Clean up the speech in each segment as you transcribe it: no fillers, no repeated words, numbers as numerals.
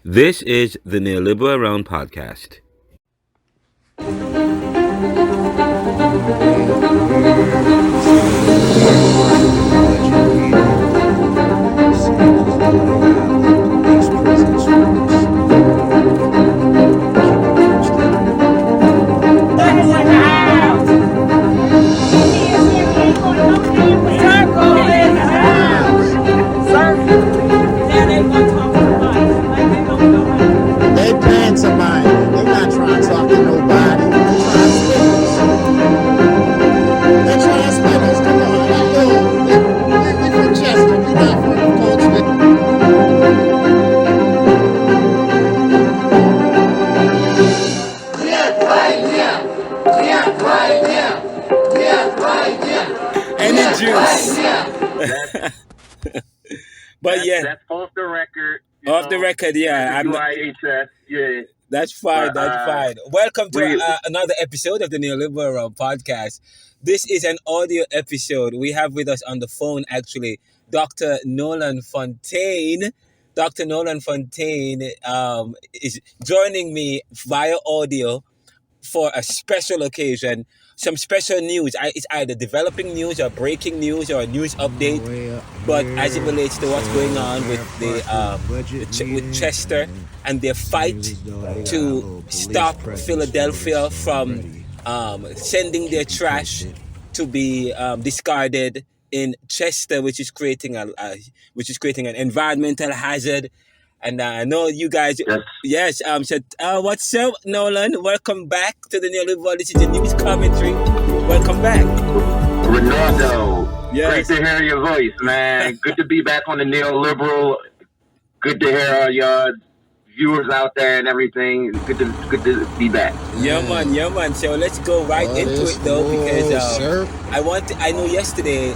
This is the Neoliberal Round Podcast. But that's off the record. Off the record, yeah. UIHS, yeah. That's fine. That's fine. Welcome to another episode of the Neoliberal Round Podcast. This is an audio episode. We have with us on the phone, actually, Dr. Nolan Fontaine. Dr. Nolan Fontaine is joining me via audio for a special occasion. Some special news. It's either developing news or breaking news or a news update. But as it relates to what's going on with with Chester and their fight to stop Philadelphia from sending their trash to be discarded in Chester, which is creating an environmental hazard. And I know you guys. Yes. What's up, Nolan? Welcome back to the Neoliberal. This is the news commentary. Welcome back, Renaldo. Yes. Great to hear your voice, man. Good to be back on the Neoliberal. Good to hear all y'all viewers out there and everything. Good to be back. Yeah, man. So let's go right into it, though, because I know yesterday,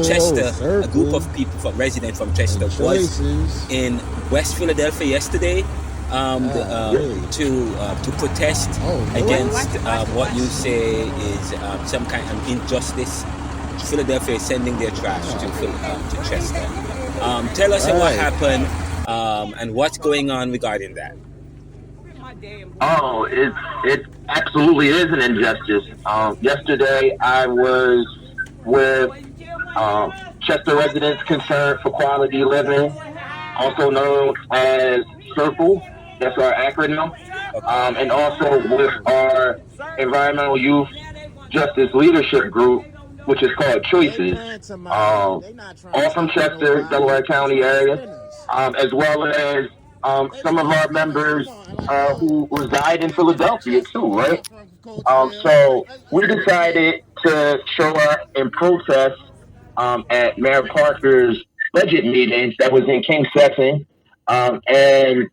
Chester, a group of people residents from Chester, was in West Philadelphia yesterday to protest against what you say is some kind of injustice. Philadelphia is sending their trash to Chester. Tell us what happened and what's going on regarding that. Oh, it absolutely is an injustice. Yesterday, I was with Chester Residents Concerned for Quality Living, also known as CIRCLE. That's our acronym. And also with our Environmental Youth Justice Leadership Group, which is called Choices, all from Chester, Delaware County area, as well as some of our members who reside in Philadelphia too, right? So we decided to show up and protest at Mayor Parker's budget meeting that was in King Session, and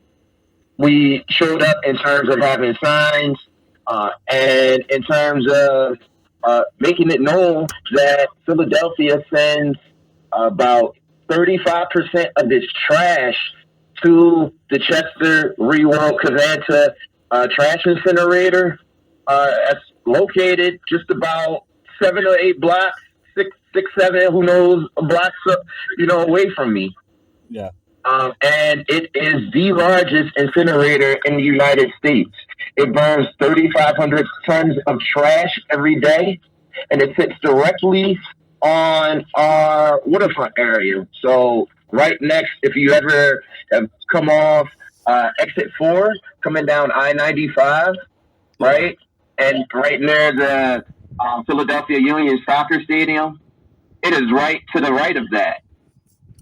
we showed up in terms of having signs and in terms of making it known that Philadelphia sends about 35% of its trash to the Chester Reworld Covanta trash incinerator. That's located just about 7 or 8 blocks, 6, 7, who knows, blocks away from me. Yeah. And it is the largest incinerator in the United States. It burns 3,500 tons of trash every day, and it sits directly on our waterfront area. So right next, if you ever have come off exit 4, coming down I-95, right? And right near the Philadelphia Union Soccer Stadium, it is right to the right of that.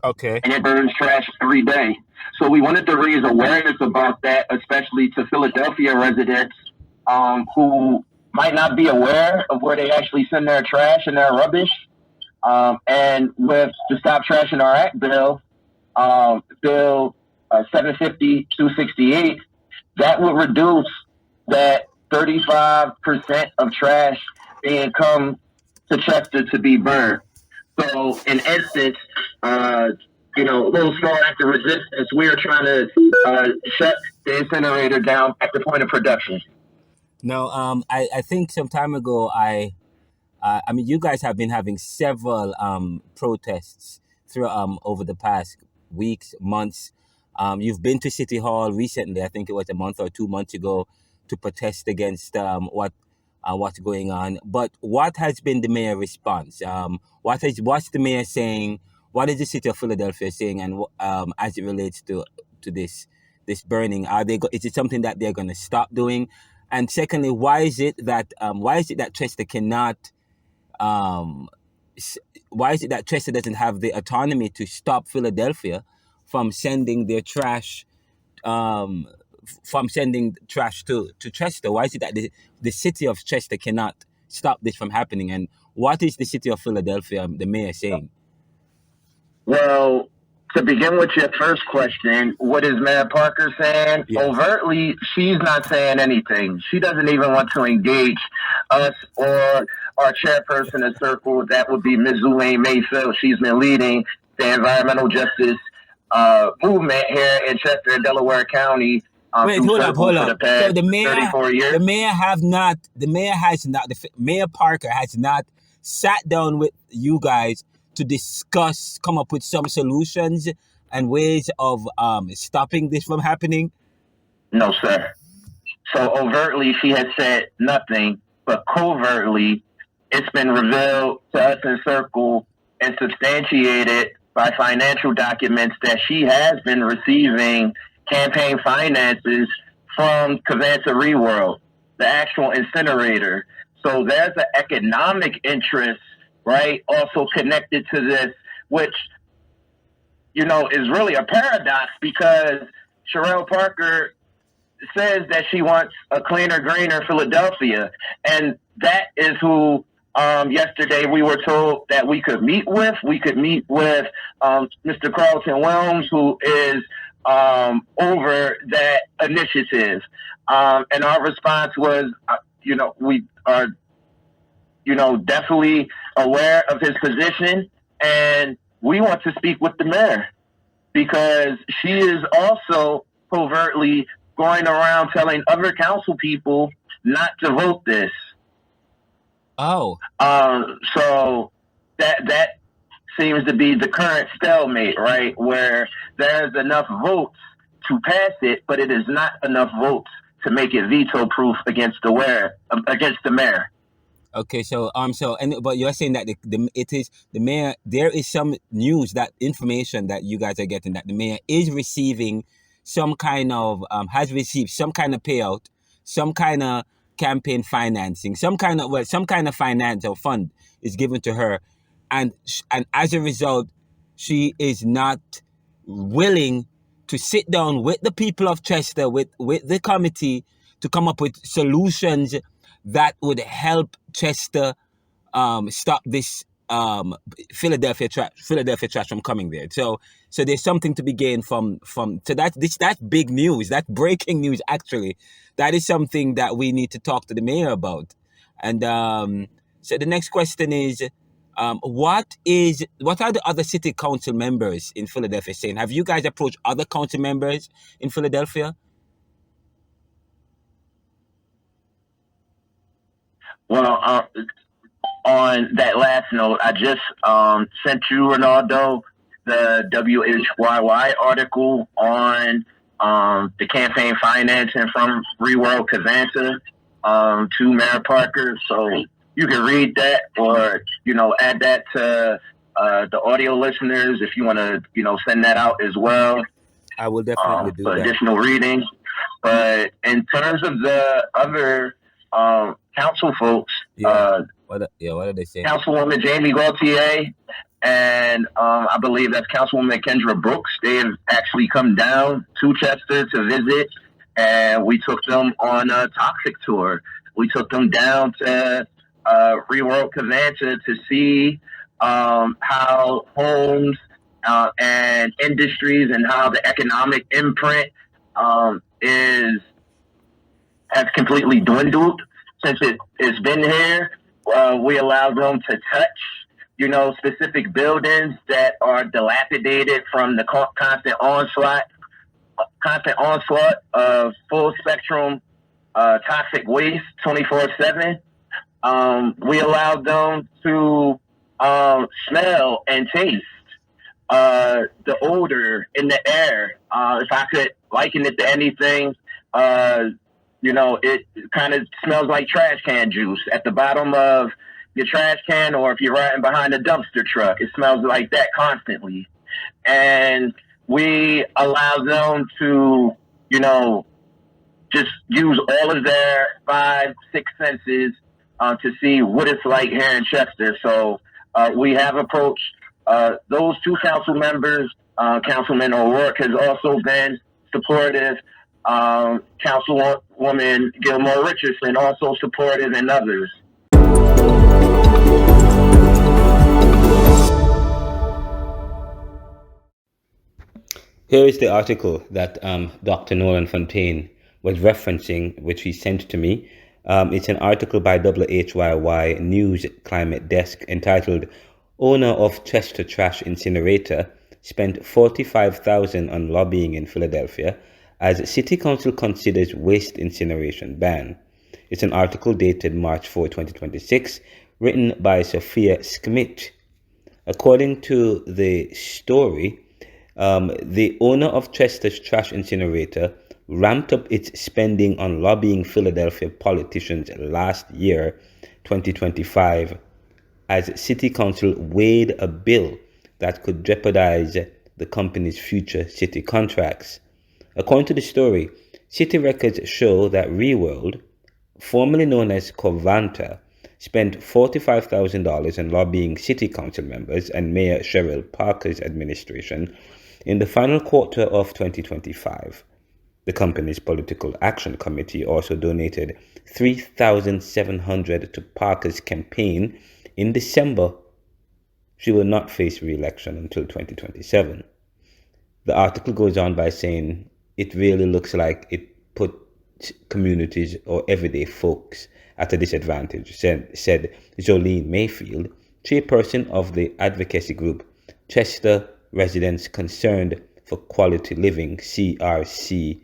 Okay. And it burns trash every day. So we wanted to raise awareness about that, especially to Philadelphia residents who might not be aware of where they actually send their trash and their rubbish. And with the Stop Trash in Our Act bill, Bill 750-268, that would reduce that 35% of trash being come to Chester to be burned. So in essence, a little small act of resistance, we're trying to shut the incinerator down at the point of production. No, I think some time ago, you guys have been having several protests through over the past weeks, months. You've been to City Hall recently. I think it was a month or 2 months ago to protest against what's going on. But what has been the mayor's response? What's the mayor saying? What is the city of Philadelphia saying? And as it relates to this burning, is it something that they're going to stop doing? And secondly, why is it that Chester cannot? Why is it that Chester doesn't have the autonomy to stop Philadelphia from sending their trash? From sending trash to Chester? Why is it that the city of Chester cannot stop this from happening? And what is the city of Philadelphia, the mayor, saying? Well, to begin with your first question, what is Mayor Parker saying? Yes. Overtly, she's not saying anything. She doesn't even want to engage us or our chairperson of Circle. That would be Ms. Zulaine Mayfield. She's been leading the environmental justice movement here in Chester and Delaware County. Wait, hold up. So the mayor, 34 years. Mayor Parker has not sat down with you guys to discuss, come up with some solutions and ways of stopping this from happening? No, sir. So overtly, she has said nothing, but covertly, it's been revealed to us in Circle and substantiated by financial documents that she has been receiving campaign finances from Covanta Reworld, the actual incinerator. So there's an economic interest, right, also connected to this, which, is really a paradox because Cherelle Parker says that she wants a cleaner, greener Philadelphia. And that is who yesterday we were told that we could meet with. We could meet with Mr. Carlton Williams, who is over that initiative. And our response was, we are, definitely aware of his position, and we want to speak with the mayor because she is also covertly going around telling other council people not to vote this. Oh. So that seems to be the current stalemate, right? Where there's enough votes to pass it, but it is not enough votes to make it veto proof against the mayor. Okay, but you're saying that the mayor. There is some news, that information that you guys are getting, that the mayor is receiving some kind of has received some kind of payout, some kind of campaign financing, some kind of finance or fund is given to her, and as a result, she is not willing to sit down with the people of Chester, with the committee, to come up with solutions that would help Chester stop this Philadelphia trash from coming there. So there's something to be gained from that's big news. That's breaking news, actually. That is something that we need to talk to the mayor about. And so the next question is, what are the other city council members in Philadelphia saying? Have you guys approached other council members in Philadelphia? Well, on that last note, I just sent you, Renaldo, the WHYY article on the campaign financing from Reworld Covanta to Mayor Parker. So you can read that or, add that to the audio listeners if you want to, send that out as well. I will definitely do that. Additional reading. But in terms of the other council folks, what are they saying? Councilwoman Jamie Gaultier and I believe that's Councilwoman Kendra Brooks. They have actually come down to Chester to visit, and we took them on a toxic tour. We took them down to Reworld Covanta to see how homes and industries and how the economic imprint has completely dwindled since it's been here. We allowed them to touch, specific buildings that are dilapidated from the constant onslaught of full spectrum toxic waste 24/7. We allowed them to smell and taste the odor in the air. If I could liken it to anything, it kind of smells like trash can juice at the bottom of your trash can, or if you're riding behind a dumpster truck, it smells like that constantly. And we allow them to, just use all of their 5-6 senses to see what it's like here in Chester. So we have approached those two council members. Councilman O'Rourke has also been supportive. Councilwoman Gilmore Richardson also supportive, and others. Here is the article that Dr. Nolan Fontaine was referencing, which he sent to me. It's an article by WHYY News Climate Desk entitled "Owner of Chester Trash Incinerator Spent $45,000 on Lobbying in Philadelphia as City Council Considers Waste Incineration Ban." It's an article dated March 4, 2026, written by Sophia Schmidt. According to the story, the owner of Chester's trash incinerator ramped up its spending on lobbying Philadelphia politicians last year, 2025, as City Council weighed a bill that could jeopardize the company's future city contracts. According to the story, city records show that Reworld, formerly known as Covanta, spent $45,000 on lobbying city council members and Mayor Cherelle Parker's administration in the final quarter of 2025. The company's Political Action Committee also donated $3,700 to Parker's campaign in December. She will not face re-election until 2027. The article goes on by saying it really looks like it put communities or everyday folks at a disadvantage, said Jolene Mayfield, chairperson of the advocacy group Chester Residents Concerned for Quality Living, CRCQL.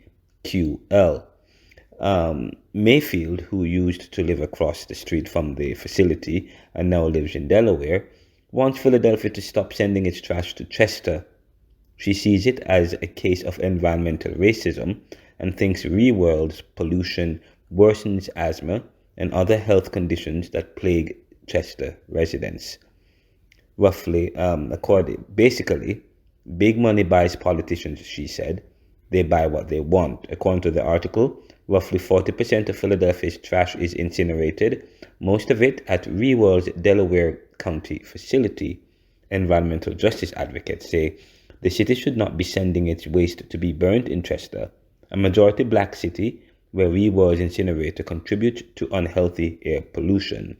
Mayfield, who used to live across the street from the facility and now lives in Delaware, wants Philadelphia to stop sending its trash to Chester. She sees it as a case of environmental racism and thinks Reworld's pollution worsens asthma and other health conditions that plague Chester residents. Basically, big money buys politicians, she said. They buy what they want. According to the article, roughly 40% of Philadelphia's trash is incinerated, most of it at Reworld's Delaware County facility. Environmental justice advocates say the city should not be sending its waste to be burnt in Chester, a majority black city where Reworld's incinerator contributes to unhealthy air pollution.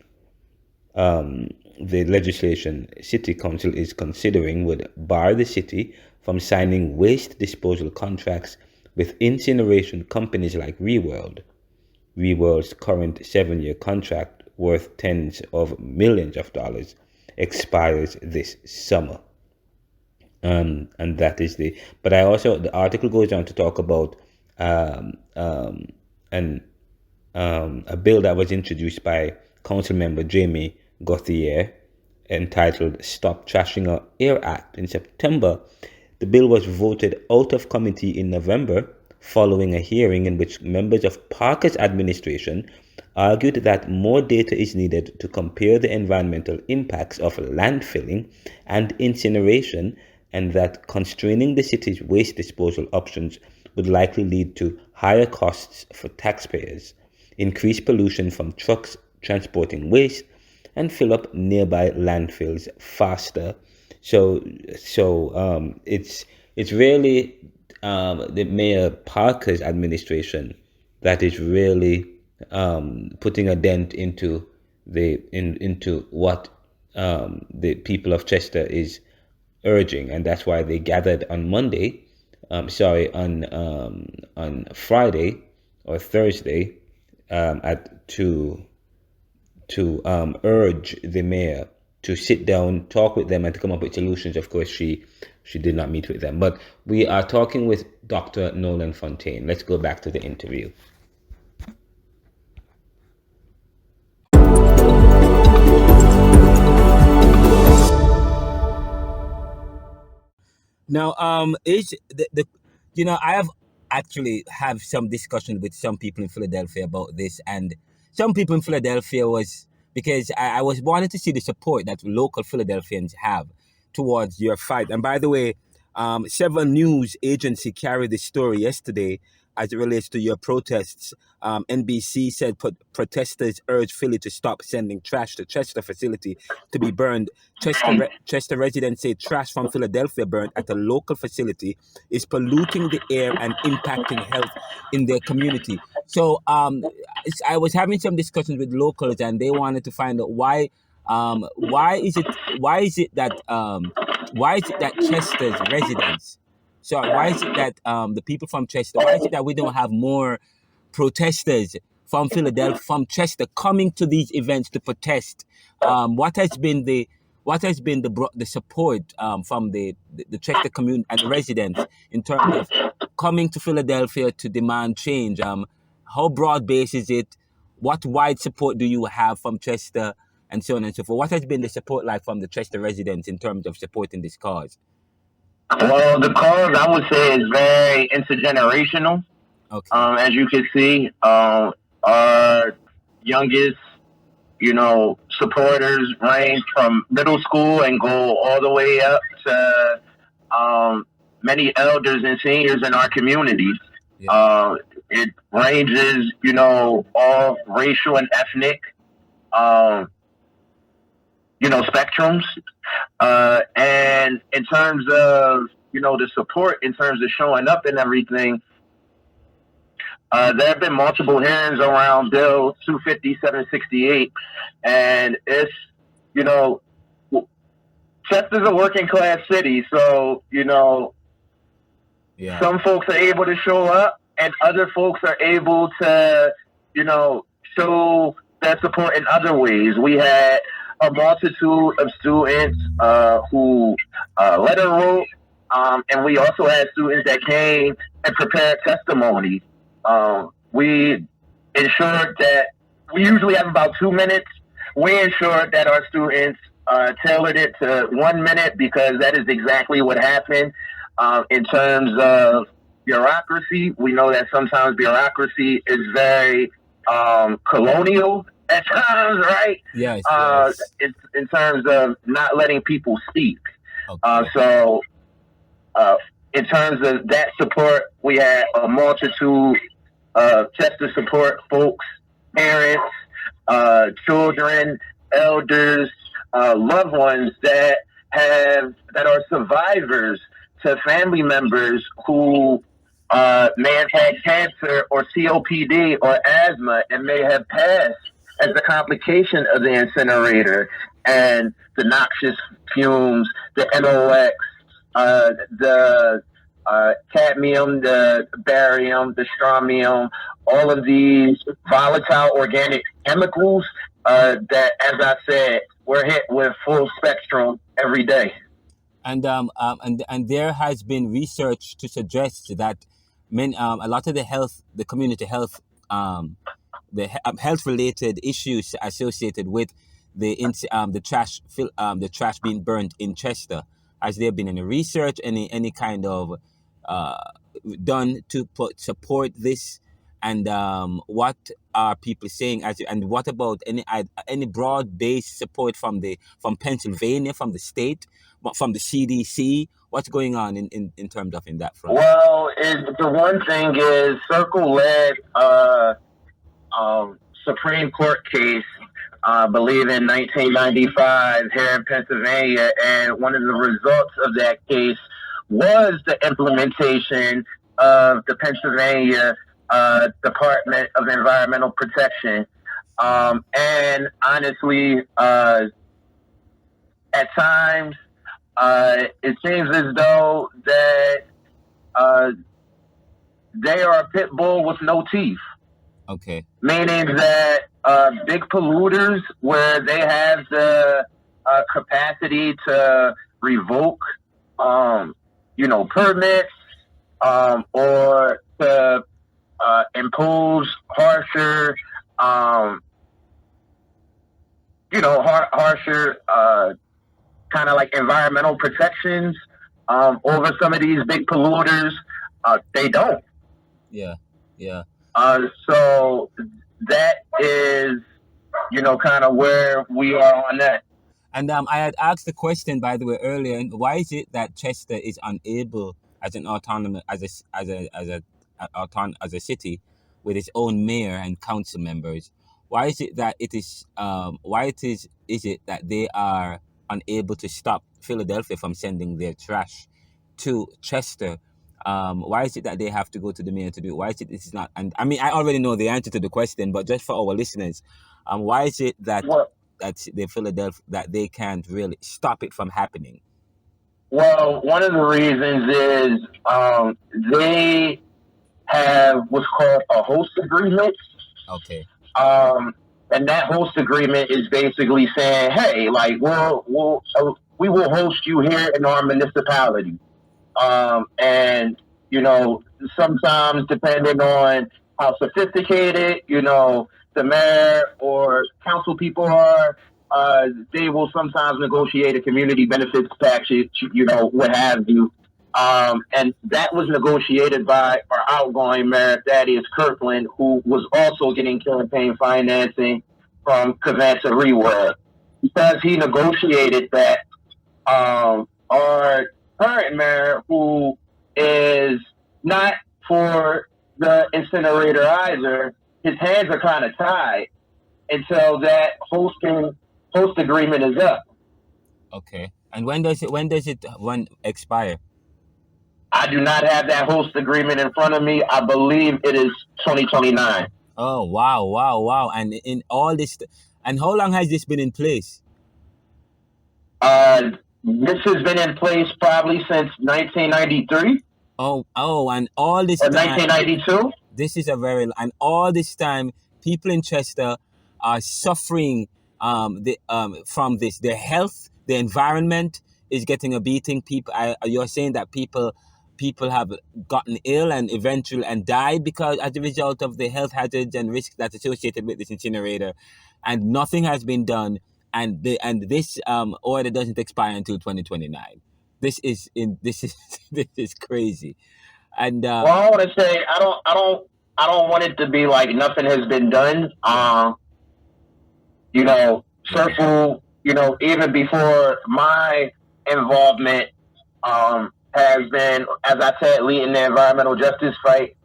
The legislation City Council is considering would bar the city from signing waste disposal contracts with incineration companies like Reworld. Reworld's current 7-year contract, worth tens of millions of dollars, expires this summer. And that is the article goes on to talk about a bill that was introduced by Council Member Jamie Gauthier entitled Stop Trashing Our Air Act in September. The bill was voted out of committee in November following a hearing in which members of Parker's administration argued that more data is needed to compare the environmental impacts of landfilling and incineration, and that constraining the city's waste disposal options would likely lead to higher costs for taxpayers, increased pollution from trucks transporting waste, and fill up nearby landfills faster. So it's really the Mayor Parker's administration that is really putting a dent into what the people of Chester is urging, and that's why they gathered on Friday or Thursday to urge the mayor to sit down, talk with them, and to come up with solutions. Of course, she did not meet with them. But we are talking with Dr. Nolan Fontaine. Let's go back to the interview. Now, is the I have actually have some discussion with some people in Philadelphia about this, and some people in Philadelphia was because I was wanting to see the support that local Philadelphians have towards your fight. And by the way, several news agency carried the story yesterday as it relates to your protests. NBC said protesters urged Philly to stop sending trash to Chester facility to be burned. Chester residents say trash from Philadelphia burned at a local facility is polluting the air and impacting health in their community. So I was having some discussions with locals, and they wanted to find out why is it that Chester's residents, so why is it that the people from Chester, why is it that we don't have more protesters from Philadelphia, from Chester, coming to these events to protest? What has been the support from the Chester community and the residents in terms of coming to Philadelphia to demand change? How broad based is it? What wide support do you have from Chester, and so on and so forth? What has been the support like from the Chester residents in terms of supporting this cause? Well, the cause I would say is very intergenerational. Okay. As you can see, our youngest, supporters range from middle school and go all the way up to many elders and seniors in our community. Yeah. It ranges, all racial and ethnic, spectrums. And in terms of, the support, in terms of showing up and everything, there have been multiple hearings around Bill 250, 768, and it's, Chester's a working class city, so, Yeah. some folks are able to show up, and other folks are able to, show their support in other ways. We had a multitude of students who letter wrote, and we also had students that came and prepared testimony. We ensured that we usually have about 2 minutes. We ensured that our students tailored it to 1 minute, because that is exactly what happened. In terms of bureaucracy, we know that sometimes bureaucracy is very colonial at times, right? Yes. In terms of not letting people speak. Okay. So in terms of that support, we had a multitude of Chester support folks, parents, children, elders, loved ones that are survivors to family members who may have had cancer or COPD or asthma and may have passed as a complication of the incinerator and the noxious fumes, the NOx, the cadmium, the barium, the strontium, all of these volatile organic chemicals that, as I said, we're hit with full spectrum every day. And there has been research to suggest that a lot of the community health, the health related issues associated with the trash being burned in Chester. Has there been any research, any kind of done to support this? And what are people saying? And what about any broad based support from Pennsylvania, from the state, from the CDC? What's going on in terms of in that front? Well, the one thing is Circle led Supreme Court case, I believe in 1995 here in Pennsylvania, and one of the results of that case was the implementation of the Pennsylvania Department of Environmental Protection. And honestly, at times, it seems as though that they are a pit bull with no teeth. Okay. Meaning that big polluters, where they have the capacity to revoke, permits, or to impose harsher, harsher kind of like environmental protections over some of these big polluters. They don't. Yeah. So that is, kind of where we are on that. And I had asked the question, by the way, earlier. Why is it that Chester is unable, as an autonomous, as a city, with its own mayor and council members? Why is it that it is? Is it that they are unable to stop Philadelphia from sending their trash to Chester? Why is it that they have to go to the mayor to do it? Why is it this is not? And I mean, I already know the answer to the question, but just for our listeners, why is it that? That's the Philadelphia that they can't really stop it from happening? Well, one of the reasons is they have what's called a host agreement. Okay. And that host agreement is basically saying, hey, like we will host you here in our municipality. And sometimes depending on how sophisticated the mayor or council people are, they will sometimes negotiate a community benefits package, what have you. And that was negotiated by our outgoing mayor, Thaddeus Kirkland, who was also getting campaign financing from Covanta Reworld. Because he negotiated that, our current mayor, who is not for the incinerator either, his hands are kind of tied until that host agreement is up. Okay. And when does it expire? I do not have that host agreement in front of me. I believe it is 2029. Oh, wow. And in all this, and how long has this been in place? This has been in place probably since 1993. Oh, and all this time, 1992. This is and all this time, people in Chester are suffering from this. Their health, the environment is getting a beating. You're saying that people have gotten ill and eventually died because as a result of the health hazards and risks that's associated with this incinerator, and nothing has been done. And this order doesn't expire until 2029. This is crazy. And well, I want to say I don't want it to be like nothing has been done. Circle, even before my involvement has been, as I said, leading the environmental justice fight.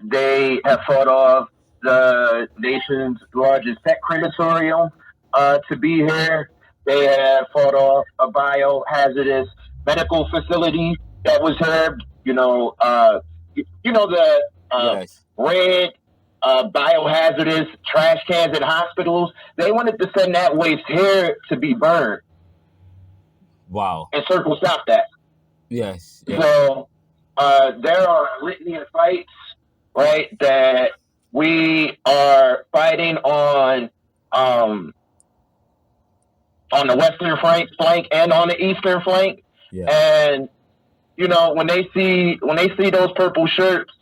They have fought off the nation's largest pet crematorium to be here. They have fought off a biohazardous medical facility that was here. Yes. Red biohazardous trash cans in hospitals. They wanted to send that waste here to be burned. Wow. And Circle stopped that. Yes. So there are a litany of fights, right, that we are fighting on the western flank and on the eastern flank. Yeah. And when they see those purple shirts,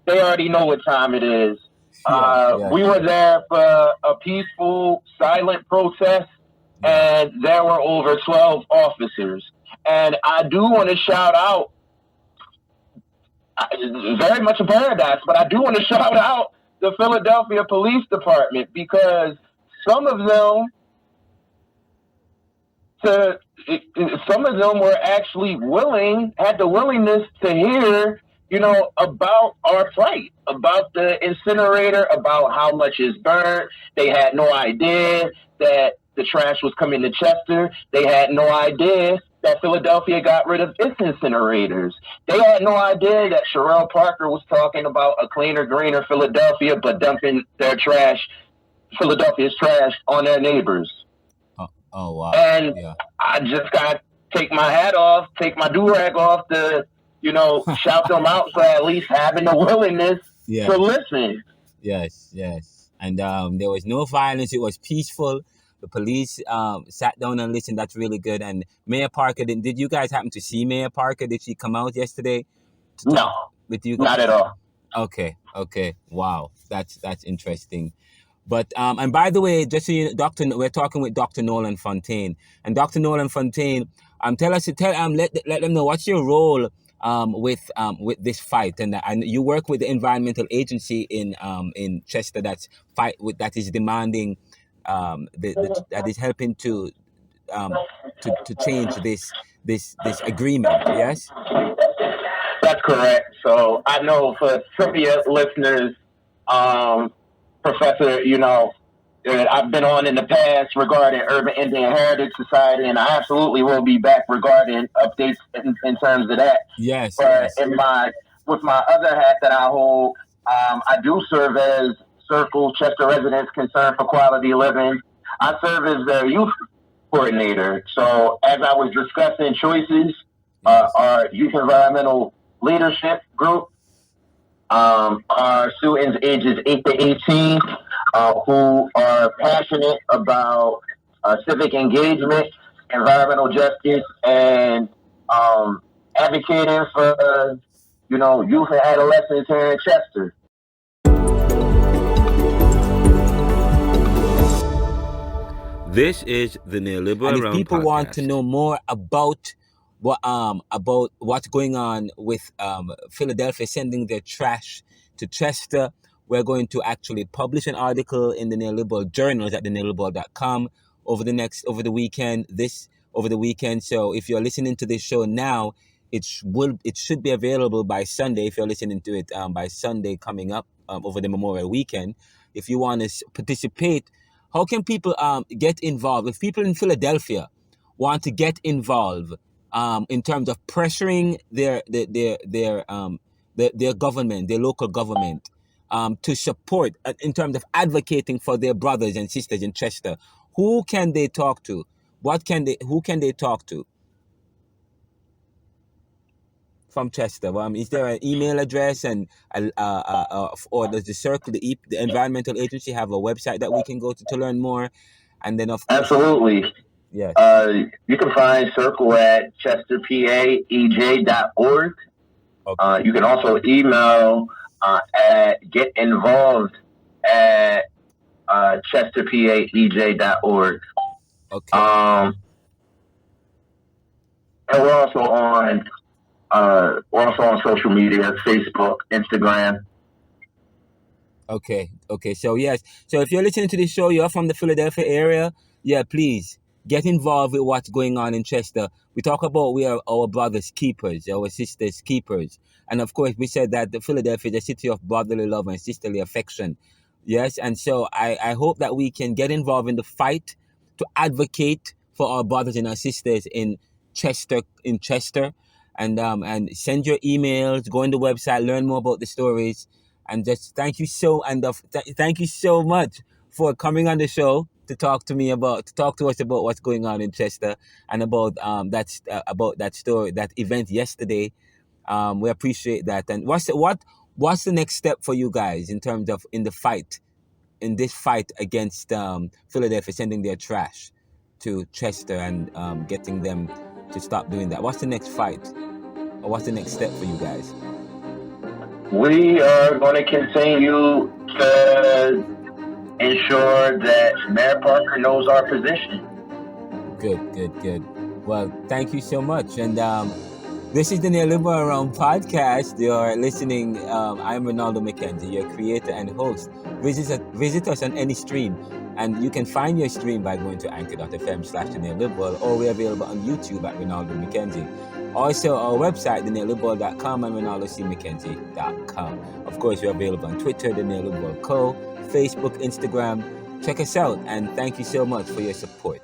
they already know what time it is. We were there for a peaceful, silent protest, and there were over 12 officers. And I do want to shout out, very much a paradox, but I do want to shout out the Philadelphia Police Department, because some of them were actually had the willingness to hear, about our plight, about the incinerator, about how much is burnt. They had no idea that the trash was coming to Chester. They had no idea that Philadelphia got rid of its incinerators. They had no idea that Cherelle Parker was talking about a cleaner, greener Philadelphia, but dumping their trash, Philadelphia's trash, on their neighbors. Oh wow. And I just got to take my hat off, take my do-rag off to, shout them out for at least having the willingness to listen. Yes. And there was no violence. It was peaceful. The police sat down and listened. That's really good. And Mayor Parker, did you guys happen to see Mayor Parker? Did she come out yesterday to talk with you guys? Not at all. Okay. Wow. That's interesting. But and by the way, just so you know, we're talking with Dr. Nolan Fontaine. And Dr. Nolan Fontaine, Let them know what's your role with this fight, and you work with the environmental agency in Chester that is demanding that is helping to change this agreement. Yes. That's correct. So I know for trivia listeners, Professor, I've been on in the past regarding Urban Indian Heritage Society, and I absolutely will be back regarding updates in terms of that. Yes. But with my other hat that I hold, I do serve as Circle Chester Residents Concerned for Quality Living. I serve as their youth coordinator. So as I was discussing choices, our youth environmental leadership group, are students ages 8 to 18 who are passionate about civic engagement, environmental justice, and advocating for youth and adolescents here in Chester. This is the Neoliberal Round Podcast. And if people want to know more about what's going on with Philadelphia sending their trash to Chester, we're going to actually publish an article in the Neoliberal Journals at neoliberal.com over the weekend. So if you're listening to this show now, it should be available by Sunday. If you're listening to it by Sunday coming up over the Memorial Weekend, if you want to participate, how can people get involved? If people in Philadelphia want to get involved in terms of pressuring their government, their local government, to support in terms of advocating for their brothers and sisters in Chester, who can they talk to? Who can they talk to from Chester? Is there an email address or does the environmental agency have a website that we can go to learn more? And then of course, absolutely. Yes. You can find Circle at chesterpaej.org. Okay. You can also email at getinvolved@chesterpaej.org. Okay. And we're also on social media, Facebook, Instagram. Okay. So yes. So if you're listening to this show, you're from the Philadelphia area, please get involved with what's going on in Chester. We talk about we are our brothers' keepers, our sisters' keepers. And of course, we said that the Philadelphia is a city of brotherly love and sisterly affection. Yes, and so I hope that we can get involved in the fight to advocate for our brothers and our sisters in Chester, and send your emails, go on the website, learn more about the stories, and just thank you so much for coming on the show to talk to us about what's going on in Chester and about that story, that event yesterday. We appreciate that. And what's the next step for you guys in terms of in this fight against Philadelphia sending their trash to Chester and getting them to stop doing that? What's the next fight, or what's the next step for you guys? We are going to continue to ensure that Mayor Parker knows our position. Good. Well, thank you so much. And this is the Neoliberal Round Podcast. You're listening. I'm Renaldo McKenzie, your creator and host. Visit us on any stream. And you can find your stream by going to anchor.fm/theneoliberal, or we're available on YouTube at Renaldo McKenzie. Also, our website, theneoliberal.com, and renaldocmckenzie.com. Of course, we're available on Twitter, The Neoliberal Co., Facebook, Instagram. Check us out, and thank you so much for your support.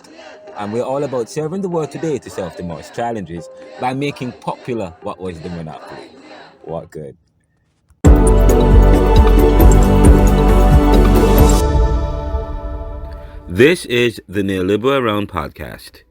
And we're all about serving the world today to solve tomorrow's challenges by making popular what was the monopoly. What good? This is the Neoliberal Round Podcast.